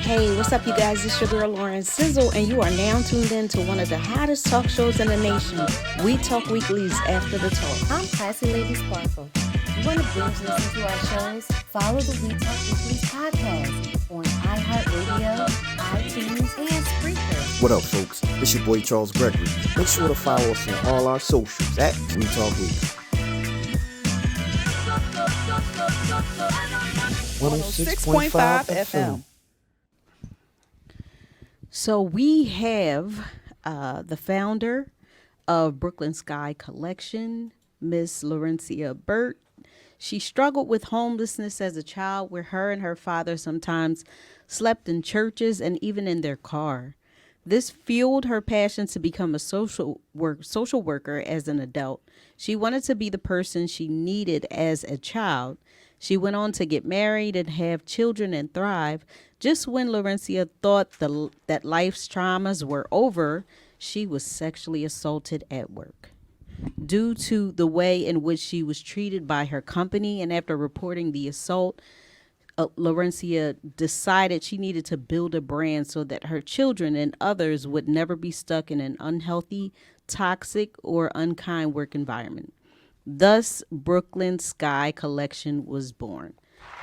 Hey, what's up, you guys? It's your girl Lauren Sizzle, and you are now tuned in to one of the hottest talk shows in the nation. We Talk Weekly's After the Talk. I'm Classy Lady Sparkle. You want to binge listen to our shows? Follow the We Talk Weekly's podcast on iHeartRadio, iTunes, and Spreaker. What up, folks? It's your boy Charles Gregory. Make sure to follow us on all our socials at We Talk Weekly. 106.5 FM. So we have the founder of Brooklyn Sky Collection, Miss Laurencia Burt. She struggled with homelessness as a child, where her and her father sometimes slept in churches and even in their car. This fueled her passion to become a social worker as an adult. She wanted to be the person she needed as a child. She went on to get married and have children and thrive. Just when Laurencia thought that life's traumas were over, she was sexually assaulted at work. Due to the way in which she was treated by her company, and after reporting the assault, Laurencia decided she needed to build a brand so that her children and others would never be stuck in an unhealthy, toxic, or unkind work environment. Thus, Brooklyn Sky Collection was born.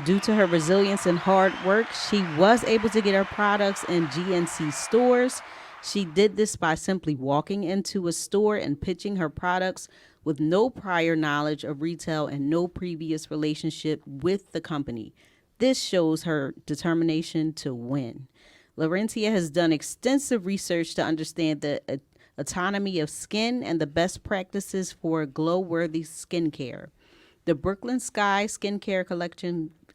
Due to her resilience and hard work, she was able to get her products in GNC stores. She did this by simply walking into a store and pitching her products with no prior knowledge of retail and no previous relationship with the company. This shows her determination to win. Laurencia has done extensive research to understand the autonomy of skin and the best practices for glow-worthy skincare. The Brooklyn Sky Skincare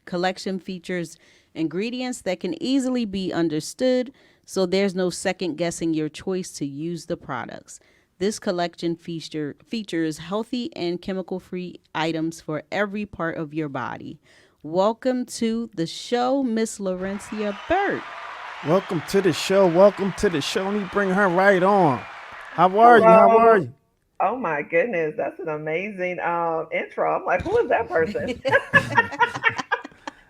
Collection features ingredients that can easily be understood, so there's no second guessing your choice to use the products. This collection features healthy and chemical-free items for every part of your body. Welcome to the show, Miss Laurencia Burt. Welcome to the show. Welcome to the show. Let me bring her right on. How are you? How are you? Oh my goodness, that's an amazing intro. I'm like, who is that person?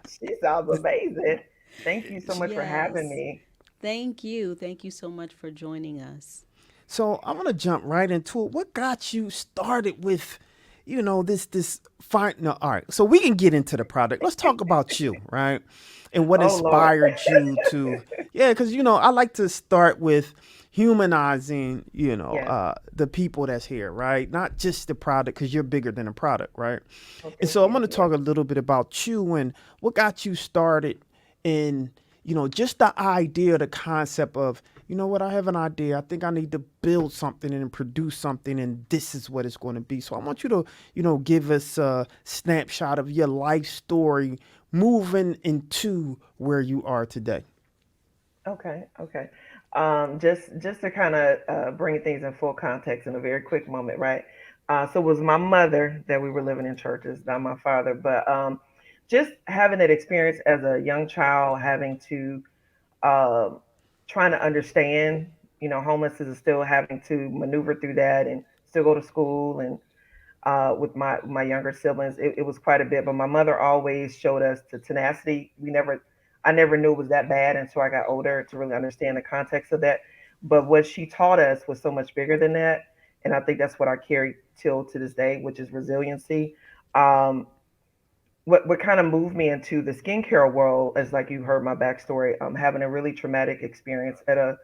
She sounds amazing. Thank you so much for having Yes. me. Thank you. Thank you so much for joining us. So I'm gonna jump right into it. What got you started with, this fine? No, all right. So we can get into the product. Let's talk about you, right? And what Oh Lord. inspired you to, yeah, because I like to start with humanizing, Yeah. the people that's here, right? Not just the product, because you're bigger than a product, right? Oh, And thank so I'm you. going to Yeah. talk a little bit about you and what got you started in, just the idea, the concept of, you know what, I have an idea. I think I need to build something and produce something, and this is what it's going to be. So I want you to, give us a snapshot of your life story moving into where you are today. Okay. Okay. Just to kind of bring things in full context in a very quick moment, right? So it was my mother that we were living in churches, not my father, but just having that experience as a young child, having to uh, trying to understand, homelessness is still having to maneuver through that and still go to school and with my younger siblings, it was quite a bit. But my mother always showed us the tenacity. I never knew it was that bad until I got older to really understand the context of that. But what she taught us was so much bigger than that, and I think that's what I carry till to this day, which is resiliency. Um, what kind of moved me into the skincare world is like you heard my backstory. Having a really traumatic experience at a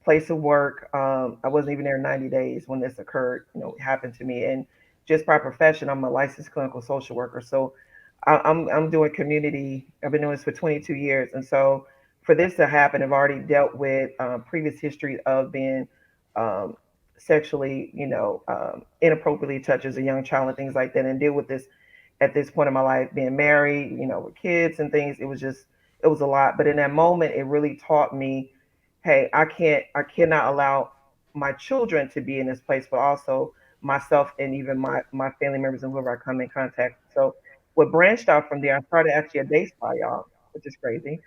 place of work. I wasn't even there 90 days when this occurred. It happened to me, and just by profession, I'm a licensed clinical social worker. So I'm doing community. I've been doing this for 22 years, and so for this to happen, I've already dealt with previous history of being um, sexually, inappropriately touched as a young child and things like that, and deal with this at this point in my life, being married, with kids and things. It was a lot. But in that moment, it really taught me, hey, I cannot allow my children to be in this place, but also myself and even my family members and whoever I come in contact. So what branched out from there, I started actually a day spa, y'all, which is crazy,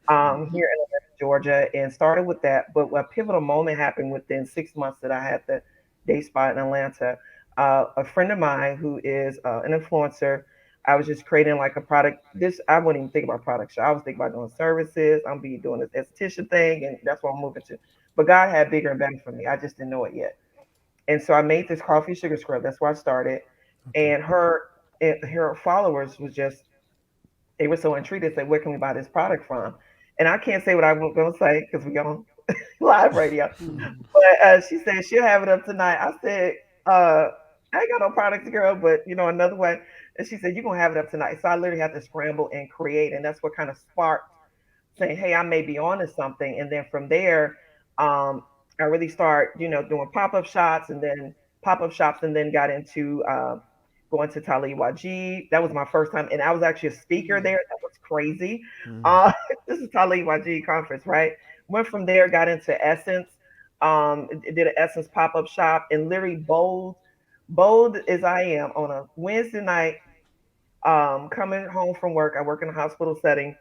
here in Atlanta, Georgia, and started with that. But a pivotal moment happened within 6 months that I had the day spa in Atlanta. A friend of mine who is an influencer, I was just creating like a product. This I wouldn't even think about products. So I was thinking about doing services. I'm be doing this esthetician thing, and that's what I'm moving to. But God had bigger and better for me. I just didn't know it yet. And so I made this coffee sugar scrub. That's where I started. Okay. And her followers was just they were so intrigued. They said, "Where can we buy this product from?" And I can't say what I was going to say because we on live radio. Mm. But she said she'll have it up tonight. I said, I ain't got no products, girl, but another way. And she said, you're gonna have it up tonight. So I literally had to scramble and create, and that's what kind of sparked saying, hey, I may be on to something. And then from there, I really start, doing pop up shops, and then got into going to Taliwaji. That was my first time, and I was actually a speaker there. That was crazy. Mm. Uh, this is Taliwaji conference, right? Went from there, got into Essence. Did an Essence pop up shop, and literally bold as I am, on a Wednesday night, coming home from work. I work in a hospital setting,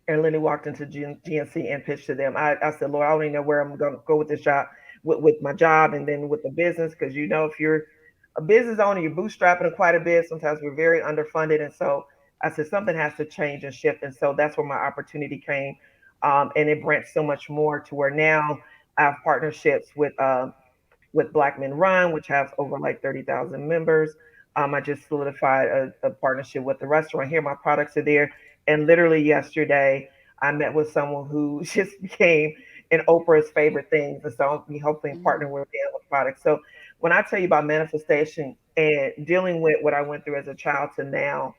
and Lenny walked into GNC and pitched to them. I said, Lord, I don't even know where I'm going to go with this job, with my job, and then with the business, because if you're a business owner, you're bootstrapping it quite a bit. Sometimes we're very underfunded, and so I said something has to change and shift, and so that's where my opportunity came, and it branched so much more to where now I have partnerships with Black Men Run, which has over like 30,000 members. I just solidified a partnership with the restaurant here. My products are there. And literally yesterday, I met with someone who just became in Oprah's favorite things. And so I'll be hopefully partnering Mm. with them with products. So when I tell you about manifestation and dealing with what I went through as a child to now,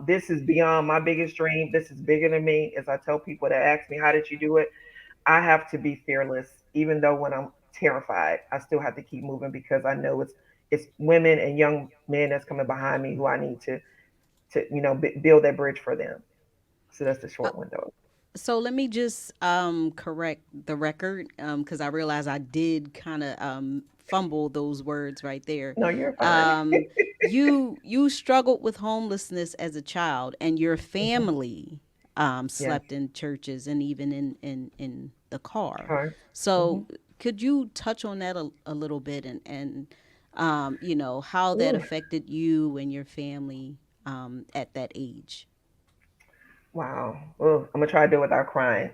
this is beyond my biggest dream. This is bigger than me. As I tell people that ask me, how did you do it? I have to be fearless, even though when I'm terrified, I still have to keep moving because I know it's women and young men that's coming behind me who I need to build that bridge for them. So that's the Uh, short window. so let me just correct the record because I realized I did kind of fumble those words right there. No, you're fine. Um, you struggled with homelessness as a child, and your Hmm. family Yes. slept in churches and even in the car. All right. Hmm. So could you touch on that a little bit and how that Ooh, affected you and your family at that age? wow. Ooh, I'm gonna try to do it without crying.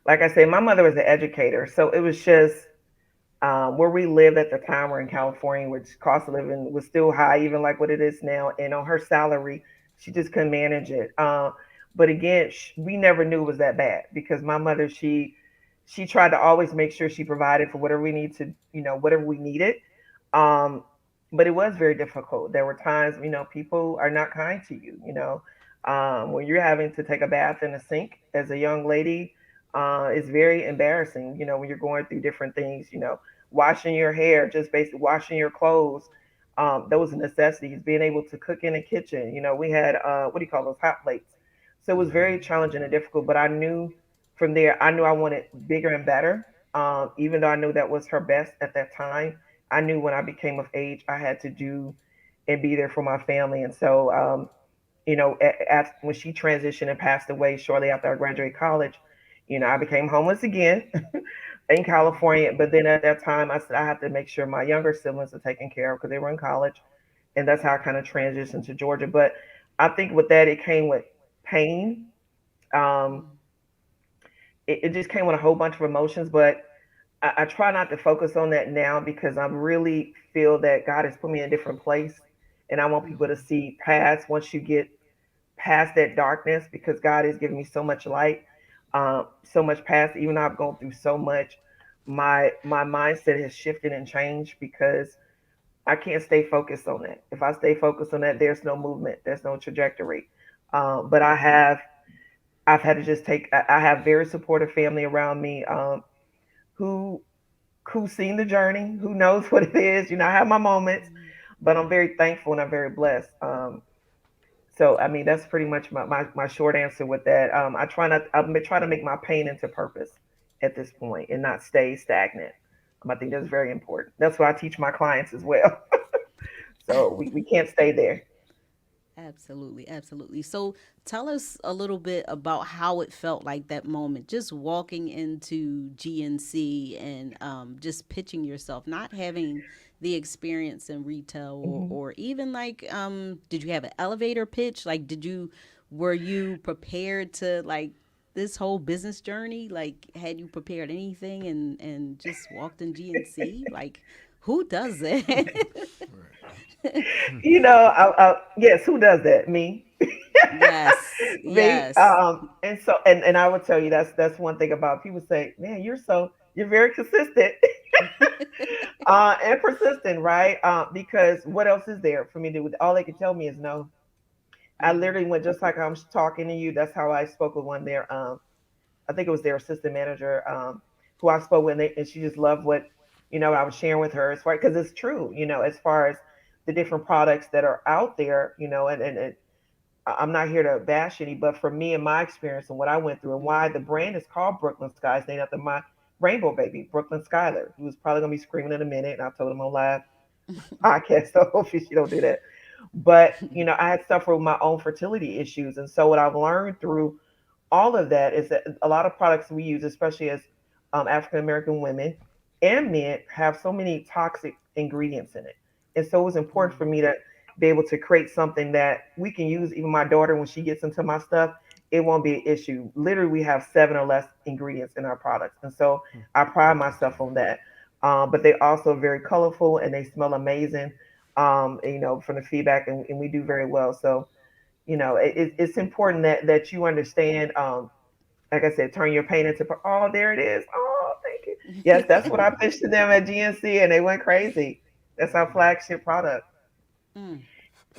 Like I said, my mother was an educator, so it was just where we lived at the time. We're in California, which cost of living was still high, even like what it is now. And on her salary, she just couldn't manage it. But again, we never knew it was that bad because my mother, she tried to always make sure she provided for whatever we need to, whatever we needed. Um, but it was very difficult. There were times, people are not kind to you. When you're having to take a bath in a sink as a young lady, it's very embarrassing. When you're going through different things. Washing your hair, just basically washing your clothes. Those necessities, being able to cook in the kitchen. We had what do you call those, hot plates. So it was very challenging and difficult. But I knew from there, I knew I wanted bigger and better. Even though I knew that was her best at that time, I knew when I became of age, I had to do and be there for my family. And so, when she transitioned and passed away shortly after I graduated college, I became homeless again in California. But then at that time, I said I have to make sure my younger siblings are taken care of because they were in college, and that's how I kind of transitioned to Georgia. But I think with that, it came with pain. Um, it just came with a whole bunch of emotions, but I try not to focus on that now because I really feel that God has put me in a different place, and I want people to see past once you get past that darkness because God has given me so much light, so much past. Even though I've gone through so much, my mindset has shifted and changed because I can't stay focused on that. If I stay focused on that, there's no movement, there's no trajectory. But I've had to just take. I have very supportive family around me, who who's seen the journey, who knows what it is. I have my moments, but I'm very thankful and I'm very blessed. So I mean, that's pretty much my short answer with that. I'm trying to make my pain into purpose at this point and not stay stagnant. I think that's very important. That's what I teach my clients as well. So we can't stay there. Absolutely, absolutely. So tell us a little bit about how it felt like that moment, just walking into GNC and just pitching yourself, not having the experience in retail, Hmm. or even like, did you have an elevator pitch? Like, were you prepared to like this whole business journey? Like, had you prepared anything and just walked in GNC? Like, who does that? Yes, who does that? Me. Yes, Me. yes. And I would tell you that's one thing about people say, man, you're very consistent and persistent, right? Because what else is there for me to do? All they can tell me is no. I Mm-hmm. literally went just like I'm talking to you. That's how I spoke with one there. I think it was their assistant manager, who I spoke with, and she just loved what I was sharing with her as far because it's true, as far as the different products that are out there, and I'm not here to bash any, but for me and my experience and what I went through and why the brand is called Brooklyn Skies, named after my rainbow baby, Brooklyn Skylar, who's probably gonna be screaming in a minute, and I told him on live podcast, so hopefully she don't do that. But I had suffered with my own fertility issues, and so what I've learned through all of that is that a lot of products we use, especially as African American women and men, have so many toxic ingredients in it. And so it was important for me to be able to create something that we can use. Even my daughter, when she gets into my stuff, it won't be an issue. Literally, we have seven or less ingredients in our products. And so I pride myself on that. But they also very colorful and they smell amazing, from the feedback, and we do very well. So it's important that you understand. Like I said, turn your pain into oh, there it is. Oh, thank you. Yes, that's what I pitched to them at GNC, and they went crazy. That's our flagship product. Mm.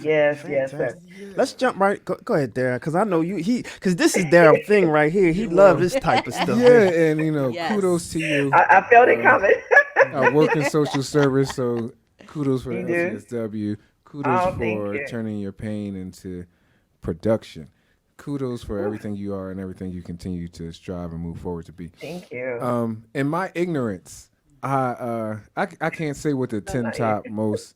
Yes, yes, sir. Fantastic. Let's Yeah. jump right. Go ahead, Darren, because I know because this is Darren thing right here. Yeah, He love well, this type of stuff yeah, here. and kudos to Yes. you. I felt it Uh, coming. I work in social service, so kudos for the You do. LCSW. Kudos Oh, thank for you. turning your pain into production. Kudos for Ooh, everything you are and everything you continue to strive and move forward to be. thank you. In my ignorance, I can't say what the I'm 10 not you. top most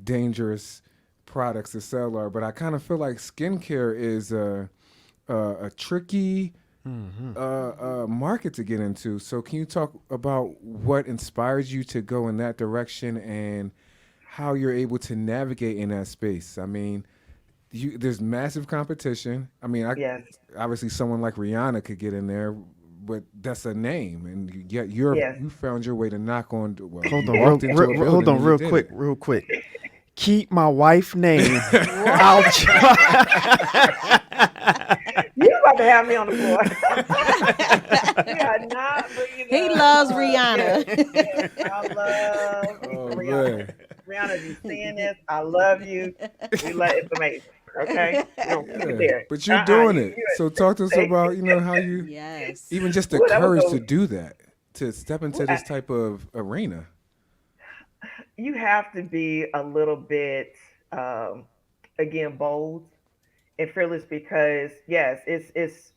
dangerous products to sell are, but I kind of feel like skincare is a tricky market to get into. So can you talk about what inspires you to go in that direction and how you're able to navigate in that space? I mean, there's massive competition. I mean, Yes, obviously someone like Rihanna could get in there, but that's a name, and yet yes. you found your way to knock on. Well, Hold you on, walked into a hold building on, and you real did quick, it. real quick. Keep my wife name out. What? You about to have me on the floor. We are not bringing He up. loves Yes, Rihanna. yes. I love Oh Rihanna. man, Rihanna, if you seeing this, I love you. We love it's amazing. Okay, we don't keep it yeah, there. but you're doing it. You So talk to us say, about how you Yes. even just the ooh, that was courage to so. do that, to step into I, this type of arena. you have to be a little bit, um, again, bold and fearless because yes, it's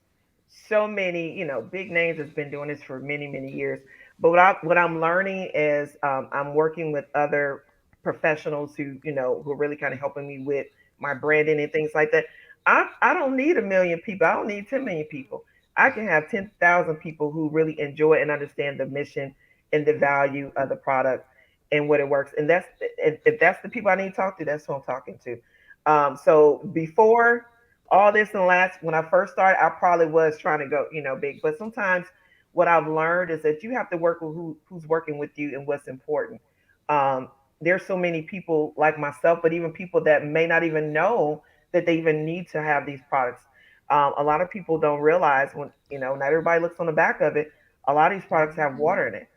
so many big names that's been doing this for many years. But what I'm learning is I'm working with other professionals who are really kind of helping me with my branding and things like that. I don't need a million people. I don't need 10 million people. I can have 10,000 people who really enjoy and understand the mission and the value of the product and what it works. And that's if that's the people I need to talk to, that's who I'm talking to. So before all this and last, when I first started, I probably was trying to go, big. But sometimes what I've learned is that you have to work with who's working with you and what's important. Um, there's so many people like myself, but even people that may not even know that they even need to have these products. A lot of people don't realize when, not everybody looks on the back of it. A lot of these products have water in it.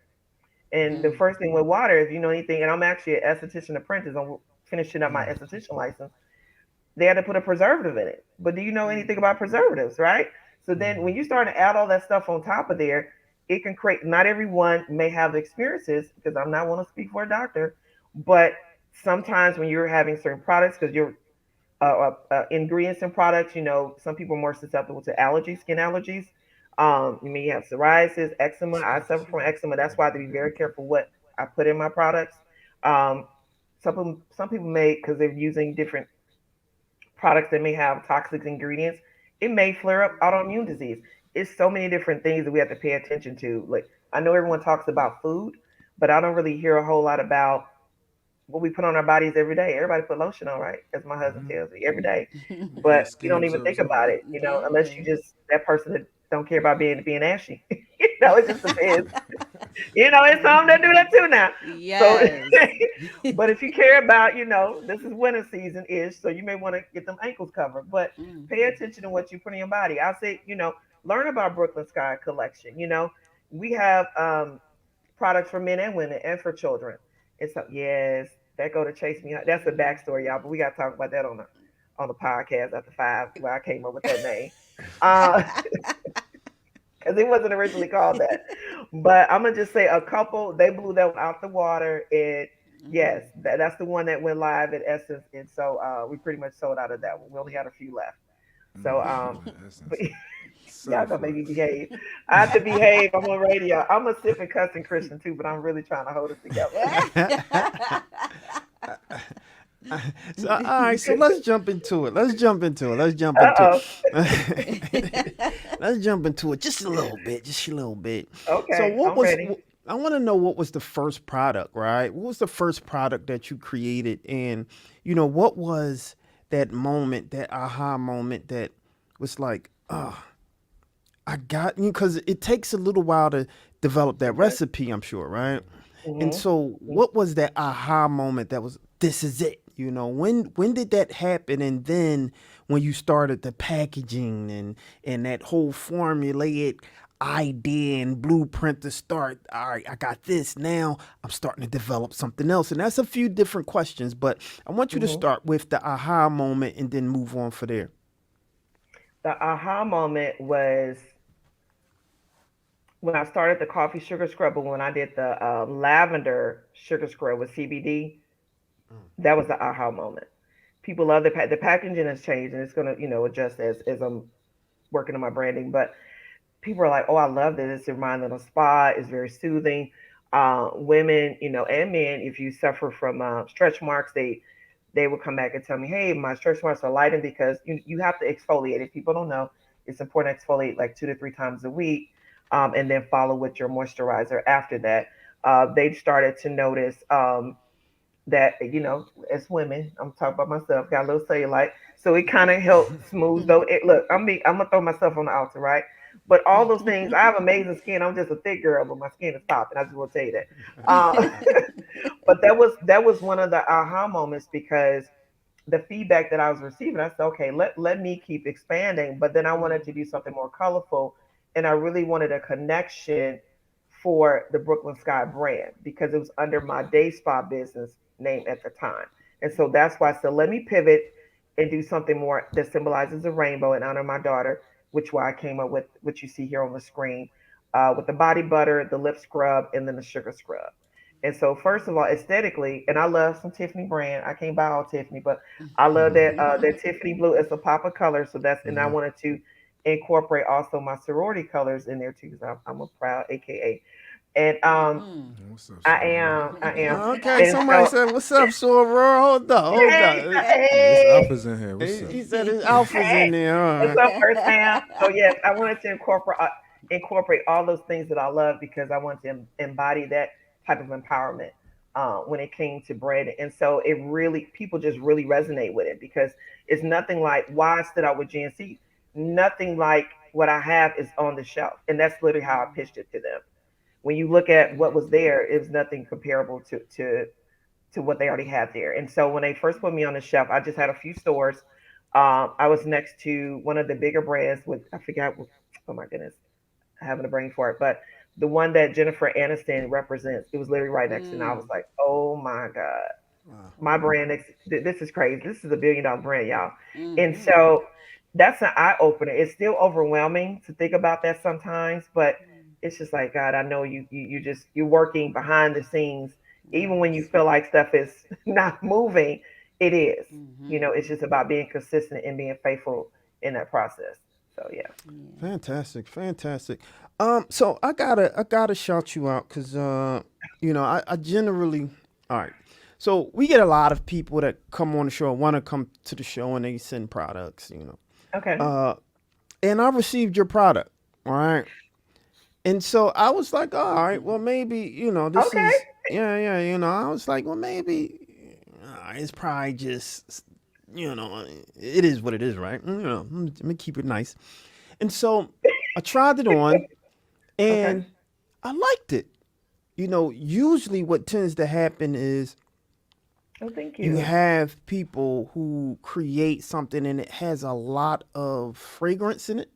And the Mm. first thing with water, if you know anything, and I'm actually an esthetician apprentice, I'm finishing up my esthetician license, they had to put a preservative in it. But do you know anything about preservatives, right? So then when you start to add all that stuff on top of there, it can create, not everyone may have experiences because I'm not one to speak for a doctor, but sometimes when you're having certain products, because you're ingredients in products, some people are more susceptible to allergies, skin allergies. You may have psoriasis, eczema. I suffer from eczema. That's why I have to be very careful what I put in my products. Um, some people may, because they're using different products that may have toxic ingredients, it may flare up autoimmune disease. It's so many different things that we have to pay attention to. Like I know everyone talks about food, but I don't really hear a whole lot about. what we put on our bodies every day. Everybody put lotion on, right? As my husband tells me every day, Yeah, but you skin don't even absorbs think all about that. it, unless you Yeah. just that person that don't care about being ashy. It just depends. It's some that do that too now. So, Yes. but if you care about, this is winter season ish, so you may want to get them ankles covered. But pay Mhm. attention to what you put in your body. I say, learn about Brooklyn Sky Collection. We have products for men and women and for children. And so, yes, that go to Chase Me Out. That's the backstory, y'all. But we got to talk about that on the podcast after 5, where I came up with that name. Uh, because it wasn't originally called that. But I'm gonna just say a couple they blew that one out the water. And yes, Mhm. that's the one that went live at Essence, and so we pretty much sold out of that one. We only had a few left. So but Essence. y'all Settle gonna for make it. me behave. I have to behave. I'm on radio. I'm a sip and cussing Christian too, but I'm really trying to hold it together. So all right, so let's jump into it. Let's jump into it. Let's jump Uh into oh. it. Let's jump into it just a little bit, just a little bit. So Okay, what I'm was ready. I want to know what was the first product, right? What was the first product that you created, and what was that moment, that aha moment that was like, oh, I got you, because it takes a little while to develop that It does. recipe, I'm sure, right? And Mhm. so, what was that aha moment that was, this is it? When did that happen? And then when you started the packaging and that whole formulaic idea and blueprint to start, all right, I got this. Now I'm starting to develop something else. And that's a few different questions, but I want you to Mhm. start with the aha moment and then move on for there. The aha moment was when I started the coffee sugar scrub, but when I did the lavender sugar scrub with CBD, that was the aha moment. People love the packaging has changed, and it's gonna adjust as I'm working on my branding. But people are like, "Oh, I love this. It's reminding them of spa. It's very soothing." Women, and men, if you suffer from stretch marks, they will come back and tell me, "Hey, my stretch marks are lightened," because you have to exfoliate. If people don't know, it's important to exfoliate like 2 to 3 times a week, and then follow with your moisturizer after that. They started to notice that as women, I'm talking about myself, got a little cellulite, so it kind of helped smooth though. It look, I'm gonna throw myself on the altar, right? But all those things, I have amazing skin. I'm just a thick girl, but my skin is popping. I just want to tell you that. But that was one of the aha moments, because the feedback that I was receiving, I said, okay, let me keep expanding. But then I wanted to do something more colorful, and I really wanted a connection for the Brooklyn Sky brand, because it was under my day spa business name at the time. And so that's why I said, let me pivot and do something more that symbolizes the rainbow in honor of my daughter, which why I came up with what you see here on the screen, with the body butter, the lip scrub, and then the sugar scrub. And so, first of all, aesthetically, and I love some Tiffany brand. I can't buy all Tiffany, but I love that Tiffany blue. It's a pop of color, so and I Mhm. wanted to incorporate also my sorority colors in there too, because I'm a proud AKA, and Mhm. What's up, I am, Okay, and somebody so said, "What's up, Soror?" Hold up, hold hey, up. Yeah, it's hey, alphas in here. What's up? He said his alpha's hey, in there. All what's right. up, First Fam? So yes, I wanted to incorporate all those things that I love, because I want to embody that type of empowerment when it came to bread. And so it really, people just really resonate with it, because it's nothing like why I stood out with GNC. Nothing like what I have is on the shelf, and that's literally how I pitched it to them. When you look at what was there, it was nothing comparable to what they already had there. And so when they first put me on the shelf, I just had a few stores. I was next to one of the bigger brands with, I forgot, oh my goodness, having a brain for it, but the one that Jennifer Aniston represents, it was literally right next to me. And I was Mm. like, oh my God, Wow. my brand, this is crazy. This is $1 billion brand, y'all. And Mhm. so that's an eye opener. It's still overwhelming to think about that sometimes, but it's just like, God, I know you're working behind the scenes, even when you Yes. feel like stuff is not moving, it is. Mhm. It's just about being consistent and being faithful in that process. So yeah. Yeah. Fantastic, fantastic. So I gotta shout you out because I generally, all right. So we get a lot of people that come on the show, want to come to the show, and they send products. Okay. Uh, and I received your product, all right. And so I was like, all right, well maybe this Okay. is, yeah, yeah. I was like, well maybe. It's probably just, it is what it is, right? Let me keep it nice. And so I tried it on Okay. and I liked it. Usually what tends to happen is Oh, thank you you. have people who create something and it has a lot of fragrance in it.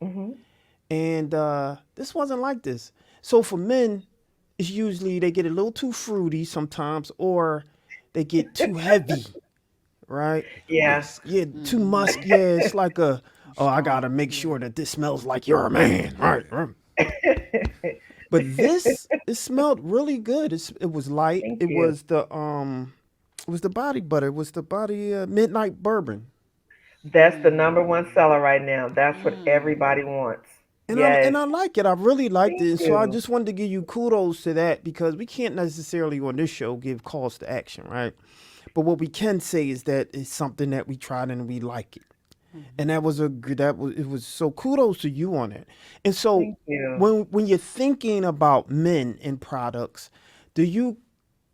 Hmm. And this wasn't like this. So for men, it's usually they get a little too fruity sometimes or they get too heavy, right? Yeah. Musk. Yeah, too musk. Mm-hmm. Yeah, it's like oh, I Strong. gotta make Yeah. sure that this smells like you're a man, right? Yeah. Right. But this, it smelled really good. It was light. Thank you. It was the body butter. It was the body midnight bourbon. That's the number one seller right now. That's what Mm. everybody wants. And I Yes. and I like it. I really liked Thank it. So I you. just wanted to give you kudos to that because we can't necessarily on this show give calls to action, right? But what we can say is that it's something that we tried and we like it. And that was a good that was it was so kudos to you on it. And so Thank you. when you're thinking about men and products, do you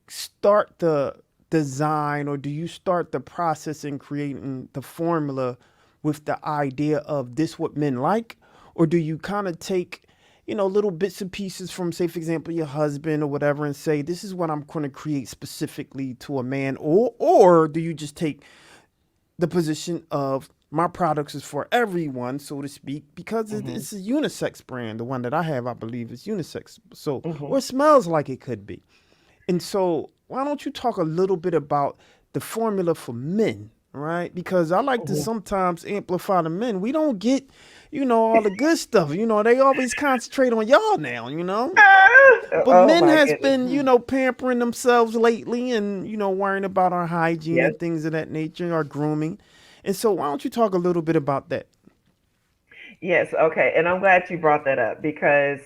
start the design or do you start the process in creating the formula with the idea of this what men like, or do you kind of take little bits and pieces from, say, for example, your husband or whatever, and say this is what I'm going to create specifically to a man, or do you just take the position of my products is for everyone, so to speak, because Hmm. it's a unisex brand. The one that I have, I believe, is unisex. So, Hmm. or it smells like it could be. And so, why don't you talk a little bit about the formula for men, right? Because I like to Hmm. sometimes amplify the men. We don't get, all the good stuff. They always concentrate on y'all now. But Oh men my has goodness. been, pampering themselves lately and, worrying about our hygiene Yes. and things of that nature, our grooming. And so why don't you talk a little bit about that? Yes. Okay. And I'm glad you brought that up because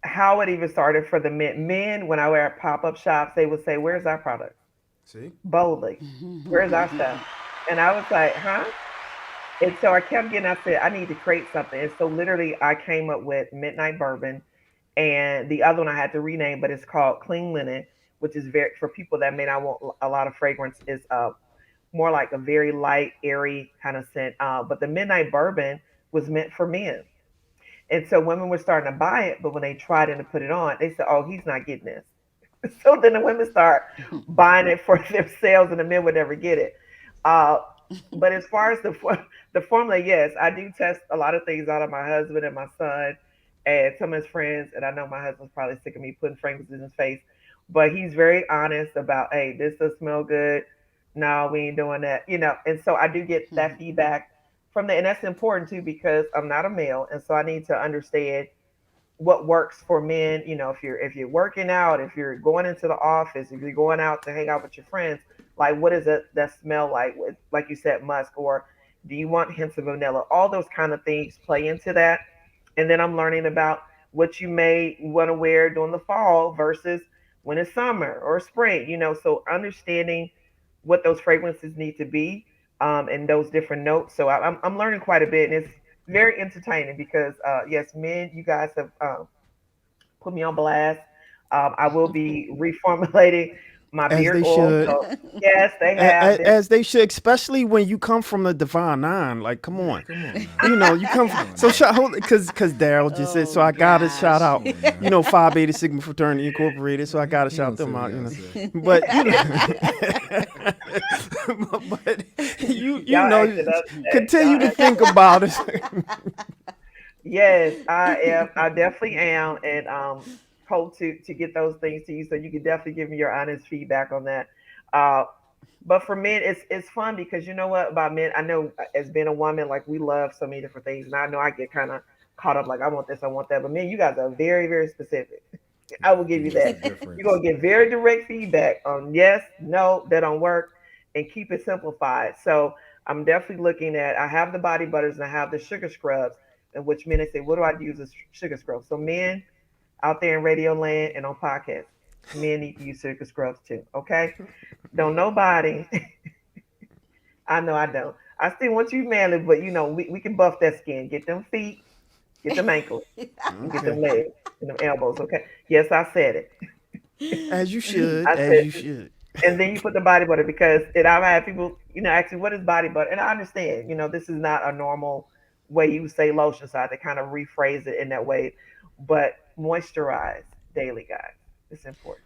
how it even started for the men. Men, when I were at pop up shops, they would say, "Where's our product?" See? Boldly, "Where's our stuff?" And I was like, "Huh?" And so I kept getting. I said, "I need to create something." And so literally, I came up with Midnight Bourbon, and the other one I had to rename, but it's called Clean Linen, which is very for people that may not want a lot of fragrance. Is more like a very light, airy kind of scent. But the Midnight Bourbon was meant for men. And so women were starting to buy it, but when they tried it and put it on, they said, "Oh, he's not getting this." So then the women start buying it for themselves, and the men would never get it. Uh, but as far as the formula, yes, I do test a lot of things out of my husband and my son and some of his friends. And I know my husband's probably sick of me putting fragrances in his face, but he's very honest about, hey, this does smell good. No, we ain't doing that, And so I do get that feedback from the, and that's important too because I'm not a male, and so I need to understand what works for men. If you're working out, if you're going into the office, if you're going out to hang out with your friends, like what does it that smell like? With, like you said, musk, or do you want hints of vanilla? All those kind of things play into that. And then I'm learning about what you may want to wear during the fall versus when it's summer or spring. So understanding what those fragrances need to be, and those different notes. So I'm learning quite a bit, and it's very entertaining because yes, men, you guys have put me on blast. I will be reformulating my As beard they oil. should. So yes, they have this. As they should, especially when you come from the Divine Nine. Like, come Yeah, on. come on now. You come Come from, on so now. shout because Daryl just said so. Oh I gotta shout gosh. Come out, on now. Phi Beta Sigma Fraternity Incorporated. So I gotta He shout don't say them what he out. gotta say. But but Y'all acting up today. continue Y'all to acting think up. about it. Yes, I am. I definitely am, and hope to get those things to you. So you can definitely give me your honest feedback on that. Uh, but for men, it's fun because you know what about men? I know as being a woman, like we love so many different things, and I know I get kind of caught up, like I want this, I want that. But men, you guys are very, very specific. I will give you Yeah, it's that. a You're gonna difference. get very direct feedback on yes, no, that don't work, and keep it simplified. So I'm definitely looking at. I have the body butters and I have the sugar scrubs, in which men they say, what do I use as sugar scrubs? So men out there in radio land and on podcasts, men need to use sugar scrubs too. Okay, don't nobody. I know I don't. I still want you manly, but we can buff that skin. Get them feet, get them ankles, and get Okay, them legs and them elbows. Okay. Yes, I said it. as you should, I as you said should. and then you put the body butter because and I've had people, ask me what is body butter, and I understand, this is not a normal way you say lotion, so I had to kind of rephrase it in that way. But moisturize daily, guys. It's important.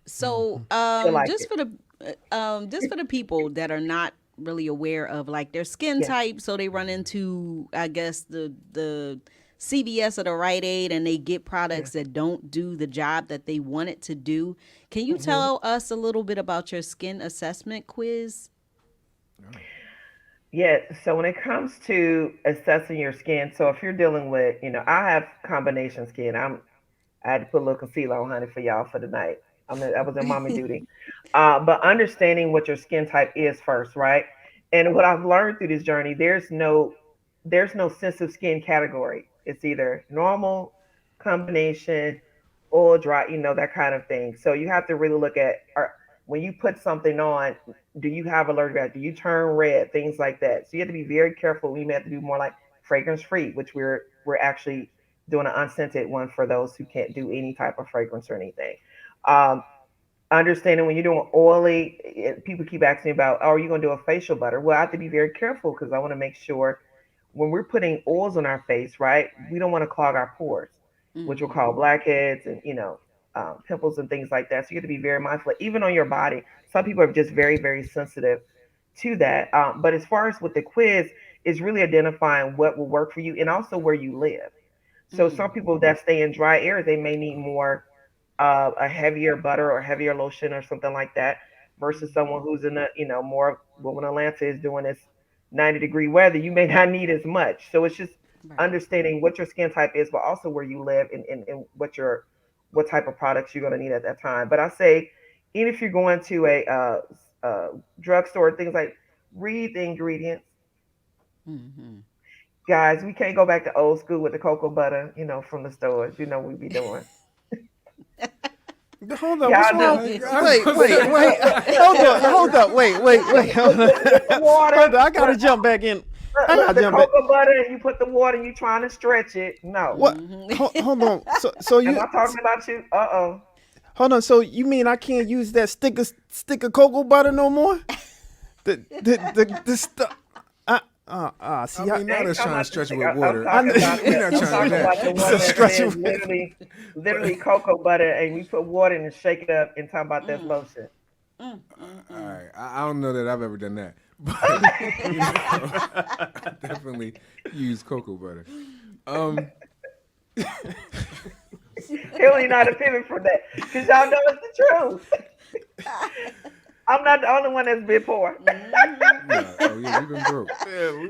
So, Feel like it. just for the people that are not really aware of like their skin Yes. type, so they run into, I guess, the CVS or the Rite Aid, and they get Yeah. products that don't do the job that they want it to do. Can you hmm tell us a little bit about your skin assessment quiz? Yeah. So when it comes to assessing your skin, so if you're dealing with, I have combination skin. I had to put a little concealer on, honey, for y'all for the night. I was in mommy duty. But understanding what your skin type is first, right? And what I've learned through this journey, there's no sensitive skin category. It's either normal, combination, oil dry, that kind of thing. So you have to really look at when you put something on, do you have allergic reaction? Do you turn red? Things like that. So you have to be very careful. We may have to do more like fragrance free, which we're actually doing an unscented one for those who can't do any type of fragrance or anything. Um, Understanding when you're doing oily, people keep asking me about, oh, are you going to do a facial butter? Well, I have to be very careful because I want to make sure when we're putting oils on our face, right, we don't want to clog our pores, which will cause blackheads and, pimples and things like that. So you have to be very mindful, even on your body. Some people are just very, very sensitive to that. But as far as with the quiz, is really identifying what will work for you and also where you live. So some people that stay in dry areas, they may need more a heavier butter or heavier lotion or something like that versus someone who's in a more what when Atlanta is doing this 90-degree weather, you may not need as much. So it's just Right. understanding what your skin type is, but also where you live and what type of products you're going to need at that time. But I say, even if you're going to a drugstore, things like read the ingredients. Guys, we can't go back to old school with the cocoa butter, from the stores. We be doing. Hold up, what's Y'all wrong? do. I Wait. Hold up. Wait. Hold on. With the water. Hold on. I gotta jump back in. I Look, gotta the jump back. cocoa butter, and you put the water, and you trying to stretch it. No. What? Hold on. So Am you I talking about you? Uh-oh. hold on. So you mean I can't use that stick of cocoa butter no more? The stuff. See, mean, I not ain't us talking trying to about the stretch it stick. with I'm water. talking about We're not I'm trying to talking do about the it's a one that stretch says of literally cocoa butter, and we put water in and shake it up and talk about this lotion. All right, I don't know that I've ever done that, but I definitely use cocoa butter. Um, He only know how to pivot from that because y'all know it's the truth. I'm not the only one that's been poor. no, oh yeah, we've been broke, No,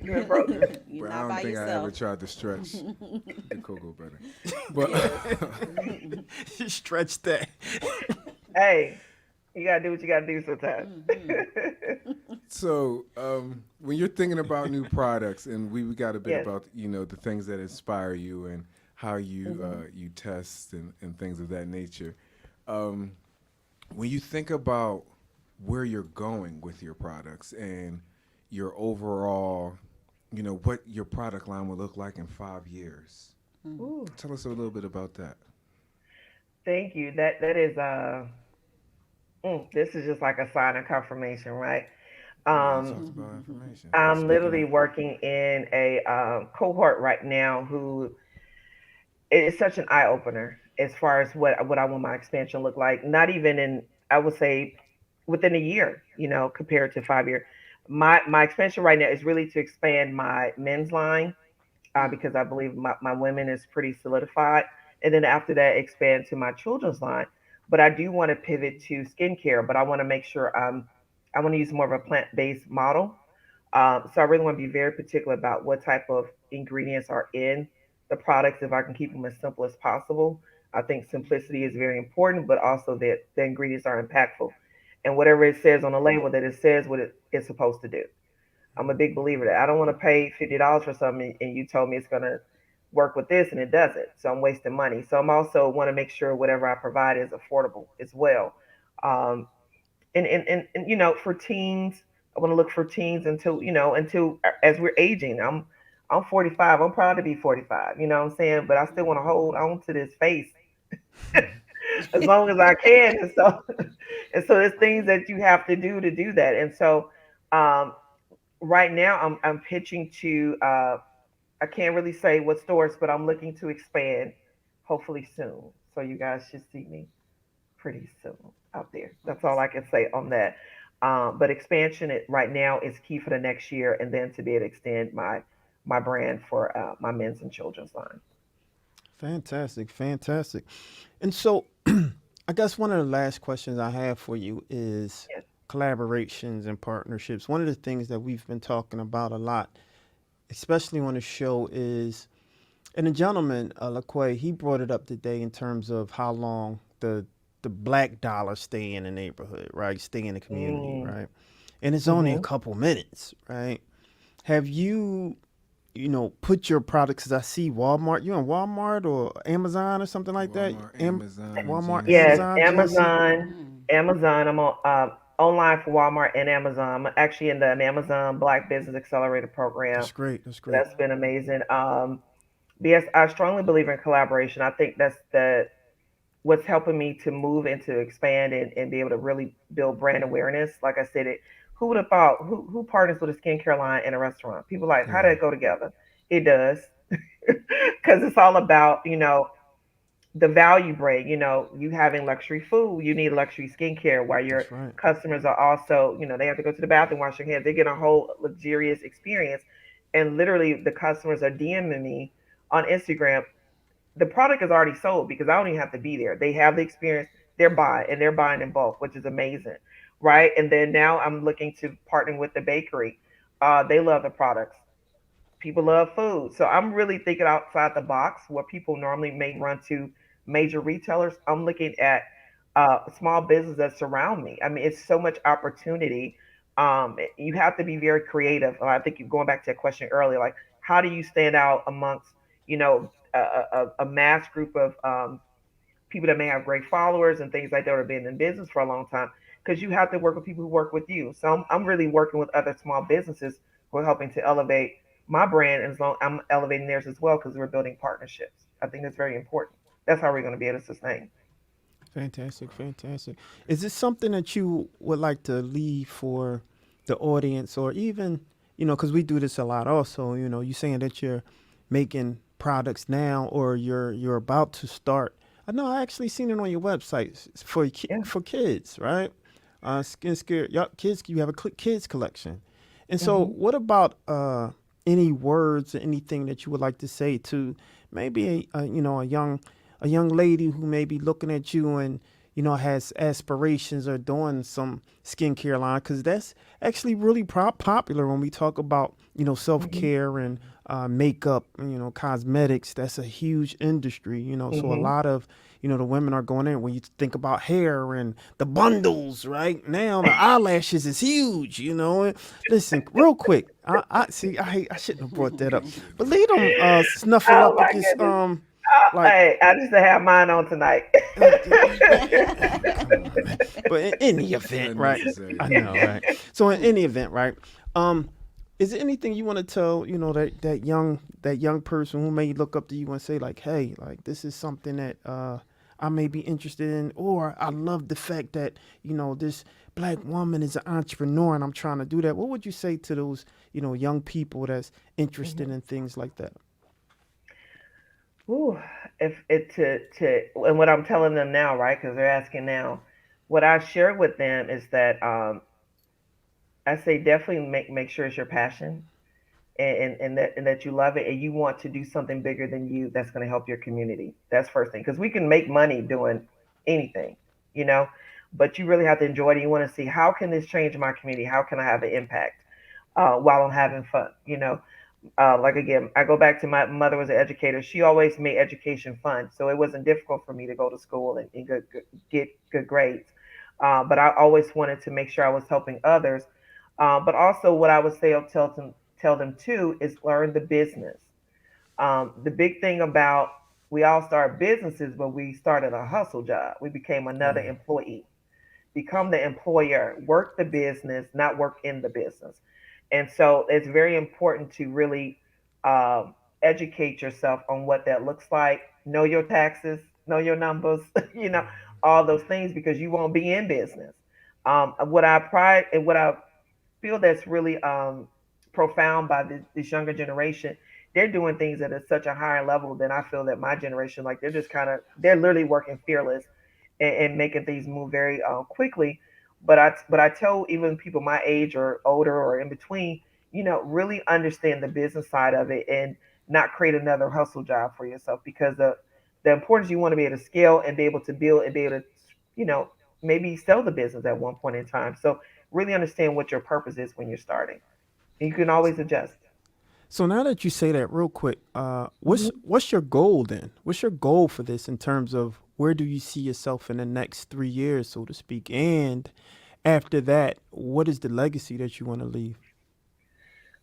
You been broke. you're but I not don't by think I ever yourself. tried to stretch the cocoa butter. But stretch that. Hey, you gotta do what you gotta do sometimes. so when you're thinking about new products, and we got a bit Yes. about the things that inspire you and how you you test and things of that nature. Um, when you think about where you're going with your products and your overall, what your product line will look like in 5 years. Ooh, Tell us a little bit about that. thank you. That is this is just like a sign of confirmation, right? Yeah, you Um, talked about information. I'm Speaking literally of, working in a cohort right now who it's such an eye opener as far as what I want my expansion look like. Not even in I would say within a year, compared to 5 year. My expansion right now is really to expand my men's line because I believe my women is pretty solidified, and then after that expand to my children's line. But I do want to pivot to skincare, but I want to make sure I want to use more of a plant based model. So I really want to be very particular about what type of ingredients are in the products if I can keep them as simple as possible. I think simplicity is very important, but also that the ingredients are impactful. And whatever it says on the label, that it says what it's supposed to do. I'm a big believer that I don't want to pay $50 for something and you told me it's going to work with this and it doesn't. So I'm wasting money. So I'm also want to make sure whatever I provide is affordable as well. Um, and for teens, I want to look for teens until as we're aging. I'm 45. I'm proud to be 45. You know what I'm saying? But I still want to hold on to this face as long as I can. And so, and so there's things that you have to do that. And so, um, right now I'm pitching to, I can't really say what stores, but I'm looking to expand hopefully soon. So you guys should see me pretty soon out there. That's all I can say on that. But expansion right now is key for the next year, and then to be able to extend my brand for my men's and children's line. Fantastic, fantastic. And so, I guess one of the last questions I have for you is Yes. collaborations and partnerships. One of the things that we've been talking about a lot, especially on the show, is, and the gentleman, LaQuay, he brought it up today in terms of how long the black dollar stay in the neighborhood, right? Stay in the community, Mm, right? And it's only a mm-hmm. couple minutes, right? Have you, put your products? Cause I see Walmart. You on Walmart or Amazon or something like that? Walmart, Amazon, Walmart, Yes, GNC. Amazon, GNC. Amazon. Amazon. I'm on online for Walmart and Amazon. I'm actually in the Amazon Black Business Accelerator program. That's great. That's So great. that's been amazing. But yes, I strongly believe in collaboration. I think that's the what's helping me to move and to expand and be able to really build brand awareness. Like I said, who would have thought who partners with a skincare line in a restaurant? People like, how did Yeah, it go together? It does. Because it's all about, the value bring, you having luxury food, you need luxury skincare while your That's right. customers are also, they have to go to the bathroom, wash their hands, they get a whole luxurious experience. And literally the customers are DMing me on Instagram. The product is already sold because I don't even have to be there. They have the experience, they're buying and they're buying in bulk, which is amazing. Right. And then now I'm looking to partner with the bakery. They love the products. People love food. So I'm really thinking outside the box where people normally may run to major retailers. I'm looking at small businesses that surround me. I mean, it's so much opportunity. You have to be very creative. I think you're going back to a question earlier, like how do you stand out amongst, a mass group of people that may have great followers and things like that, or been in business for a long time, because you have to work with people who work with you. So I'm really working with other small businesses who are helping to elevate my brand, and as long I'm elevating theirs as well because we're building partnerships. I think that's very important. That's how we're going to be able to sustain. Fantastic, fantastic. Is this something that you would like to leave for the audience, or even, because we do this a lot also, you saying that you're making products now, or you're about to start. I know I actually seen it on your website for Yeah. for kids, right? Skin scare, kids, you have a kids collection. And so Hmm. what about any words or anything that you would like to say to maybe a young lady who may be looking at you and has aspirations or doing some skincare line, because that's actually really popular when we talk about Hmm. self-care and makeup, cosmetics. That's a huge industry, so a Hmm. lot of the women are going in. When you think about hair and the bundles right now, the eyelashes is huge, and listen real quick, I see, I shouldn't have brought that up, but leave them Oh my snuffleupagus, goodness. like, Hey, I just have mine on tonight. come on, man. But in any event, right? unnecessary. I know, right? So in any event, right? Um, is there anything you want to tell, that young person who may look up to you and say like, hey, like this is something that I may be interested in, or I love the fact that this black woman is an entrepreneur and I'm trying to do that. What would you say to those young people that's interested Mhm. in things like that? Ooh, if it to and what I'm telling them now, right? Because they're asking now. What I share with them is that I say definitely make sure it's your passion, and that you love it and you want to do something bigger than you that's going to help your community. That's first thing, because we can make money doing anything, you know, but you really have to enjoy it. You want to see how can this change my community? How can I have an impact while I'm having fun? Like again, I go back to my mother was an educator. She always made education fun, so it wasn't difficult for me to go to school and get good grades. But I always wanted to make sure I was helping others. But also, what I would say, tell them too, is learn the business. The big thing about we all start businesses, but we started a hustle job. We became another Yeah. employee. Become the employer. Work the business, not work in the business. And so it's very important to really educate yourself on what that looks like. Know your taxes, know your numbers, you know, all those things because you won't be in business. What I pride and what I feel that's really profound by this younger generation, they're doing things at such a higher level than I feel that my generation, like they're just kind of, they're literally working fearless and making things move very quickly. But I tell even people my age or older or in between, really understand the business side of it and not create another hustle job for yourself because the importance you want to be able to scale and be able to build and be able to, you know, maybe sell the business at one point in time. So really understand what your purpose is when you're starting. You can always adjust. So now that you say that real quick, Mhm. what's your goal then? What's your goal for this in terms of where do you see yourself in the next 3 years, so to speak? And after that, what is the legacy that you want to leave?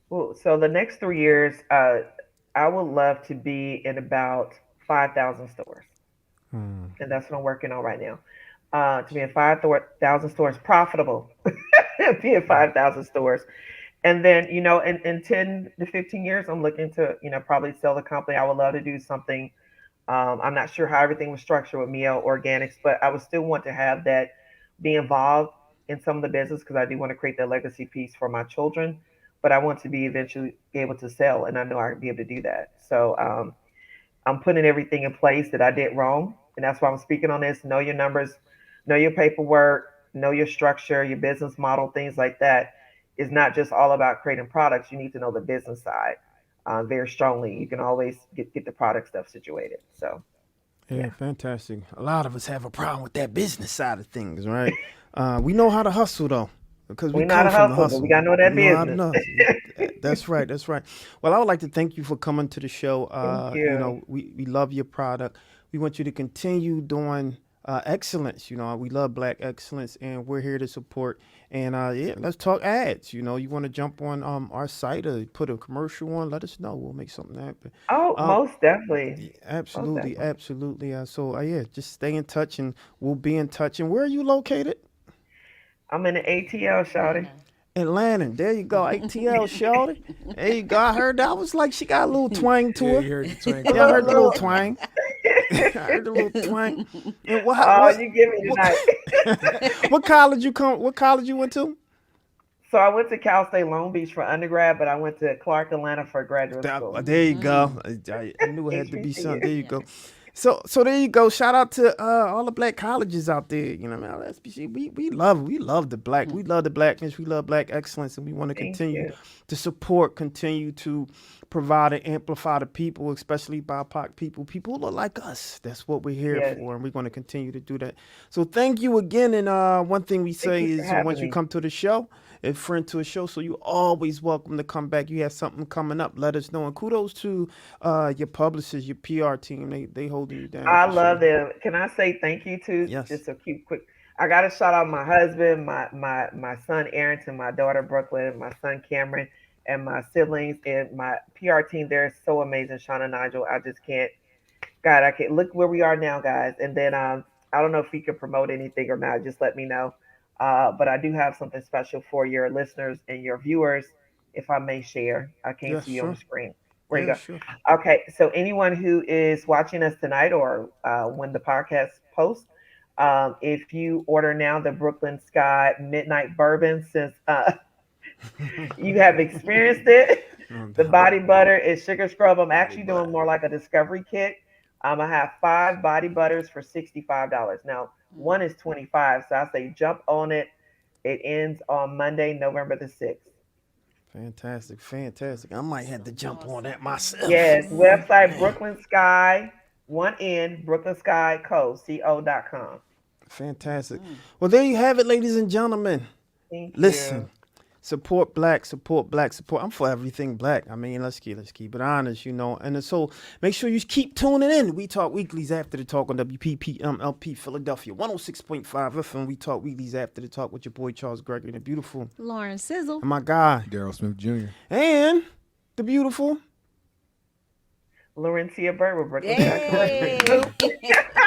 Well, so the next 3 years, I would love to be in about 5,000 stores, Hmm. and that's what I'm working on right now. To be in 5,000 stores, profitable, be in 5,000 stores, and then in 10 to 15 years, I'm looking to probably sell the company. I would love to do something. I'm not sure how everything was structured with Mio Organics, but I would still want to have that be involved in some of the business because I do want to create that legacy piece for my children. But I want to be eventually able to sell, and I know I'll be able to do that. So I'm putting everything in place that I did wrong, and that's why I'm speaking on this. Know your numbers, know your paperwork, know your structure, your business model, things like that. Is not just all about creating products. You need to know the business side very strongly. You can always get the product stuff situated. So Yeah, yeah. fantastic. A lot of us have a problem with that business side of things, right? We know how to hustle though, because we We know how come to from the hustle, but we hustle. gotta know We that know how to business. hustle. That's right. That's right. Well, I would like to thank you for coming to the show. Thank you. We love your product. We want you to continue doing excellence. We love black excellence, and we're here to support. And yeah, let's talk ads. You want to jump on our site or put a commercial on? Let us know. We'll make something happen. Oh, Um, most definitely. yeah, Most absolutely, definitely. absolutely. Yeah, just stay in touch, and we'll be in touch. And where are you located? I'm in the ATL, shouty. Atlanta. Atlanta. There you go. ATL, shorty. There you go. I heard that was like she got a little twang to Yeah, her. you heard the twang A Yeah, I coming little, heard the through. little little. twang. I heard the little twang. And Oh, you give me what tonight. what college you come? What college you went to? So I went to Cal State Long Beach for undergrad, but I went to Clark Atlanta for graduate school. There you go. I knew it had to be something. There HBCU. you Yeah. go. So there you go. Shout out to all the black colleges out there. Man, SBC, we love the black. We love the blackness. We love black excellence, and we want to Thank continue you. to support, continue to provide and amplify the people, especially BIPOC people, people who look like us. That's what we're here Yes. for, and we're going to continue to do that. So thank you again. And one thing we Thank say you for is having once you me. come to the show, a friend to a show, so you always welcome to come back. You have something coming up, let us know. And kudos to your publicers, your PR team. They holding you down I for sure. love them. Can I say thank you to Yes. just a cute quick? I got to shout out my husband, my son Arrington, my daughter Brooklyn, my son Cameron, and my siblings and my PR team. They're so amazing, Sean and Nigel. I just can't. God, I can't look where we are now, guys. And then I don't know if you can promote anything or not. Just let me know. But I do have something special for your listeners and your viewers, if I may share. I can't Yes, see you on the sure. screen. Where you Yeah, go? sure. Okay, so anyone who is watching us tonight or when the podcast posts, if you order now the Brooklyn Sky Midnight Bourbon, since you have experienced it, No the doubt. body butter is sugar scrub. I'm Body actually doing butter. more like a discovery kit. I have 5 body butters for $65. Now, one is 25, so I say jump on it. It ends on Monday, November the 6th. Fantastic, fantastic. I might have to jump on that Awesome. myself. Yes, website Man, Brooklyn Sky, one N, Brooklyn Sky Co.com. fantastic. Well, there you have it, ladies and gentlemen. Thank you. Listen, support black, support black, support. I'm for everything black. I mean, let's keep it honest. And so make sure you keep tuning in. We Talk Weeklies after the talk on WPPMLP Philadelphia 106.5 FM. We Talk Weeklies after the talk with your boy Charles Gregory, the beautiful, Lauren Sizzle. and my guy, Daryl Smith Jr. and the beautiful. Laurencia Burt with Brooklyn Sky Hey. Collection.